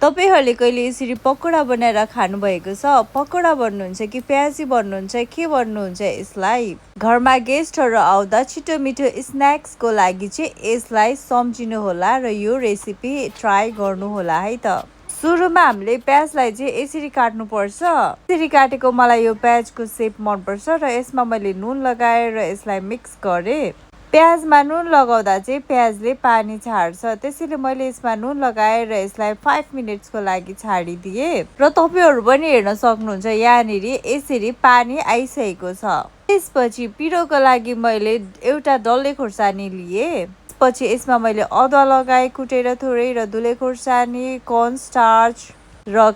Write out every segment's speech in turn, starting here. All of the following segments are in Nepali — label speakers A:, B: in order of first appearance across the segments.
A: तपाईहरुले कहिले यसरी पकोडा बनाएर खानुभएको छ? पकोडा भन्नुहुन्छ कि प्याजी भन्नुहुन्छ, के भन्नुहुन्छ यसलाई? घरमा गेस्टहरू आउँदा छिटो मिठो स्न्याक्सको लागि चाहिँ यसलाई सम्झिनुहोला र यो रेसिपी ट्राई गर्नुहोला है त। सुरुमा हामीले प्याजलाई चाहिँ यसरी काट्नुपर्छ। यसरी काटेको मलाई यो प्याजको सेप मनपर्छ र यसमा मैले नुन लगाएर यसलाई मिक्स गरेँ। प्याजमा नुन लगाउँदा चाहिँ प्याजले पानी छाड्छ, त्यसैले मैले यसमा नुन लगाएर यसलाई 5 मिनट्सको लागि छाडिदिएँ र तपाईँहरू पनि हेर्न सक्नुहुन्छ यहाँनिर यसरी पानी आइसकेको छ। त्यसपछि पिरोको लागि मैले एउटा डल्ले खोर्सानी लिएँ। पछि यसमा मैले अदुवा लगाएँ कुटेर थोरै र धुले खोर्सानी, कर्नस्टार्च र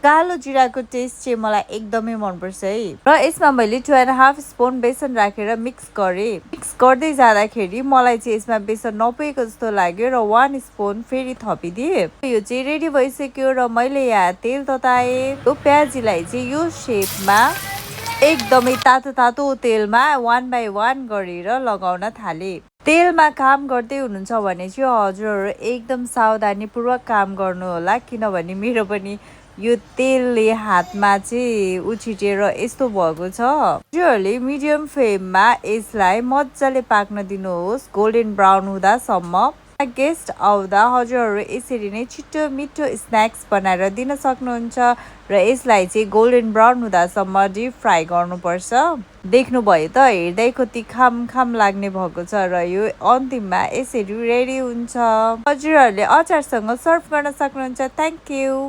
A: कालो जिराको टेस्ट चाहिँ मलाई एकदमै मनपर्छ है। र यसमा मैले 2.5 स्पुन बेसन राखेर मिक्स गरेँ। मिक्स गर्दै जाँदाखेरि मलाई चाहिँ यसमा बेसन नपुगेको जस्तो लाग्यो र 1 स्पुन फेरि थपिदिएँ। यो चाहिँ रेडी भइसक्यो र मैले यहाँ तेल तताएँ। यो प्याजीलाई चाहिँ यो सेपमा एकदमै तातो तेलमा 1 बाइ 1 गरेर लगाउन थालेँ। तेलमा काम गर्दै हुनुहुन्छ भने चाहिँ हजुरहरू एकदम सावधानीपूर्वक काम गर्नुहोला, किनभने मेरो पनि यो तेलले हातमा चाहिँ उछिटेर यस्तो भएको छ। हजुरहरूले मिडियम फ्लेममा यसलाई मजाले पाक्न दिनुहोस्, गोल्डन ब्राउन हुँदासम्म। गेस्ट आउँदा हजुरहरू यसरी नै छिटो मिठो स्न्याक्स बनाएर दिन सक्नुहुन्छ र यसलाई चाहिँ गोल्डन ब्राउन हुँदासम्म डिप फ्राई गर्नुपर्छ। देख्नुभयो त, हेर्दै कति खाम लाग्ने भएको छ र यो अन्तिममा यसरी रेडी हुन्छ। हजुरहरूले अचारसँग सर्भ गर्न सक्नुहुन्छ। Thank you.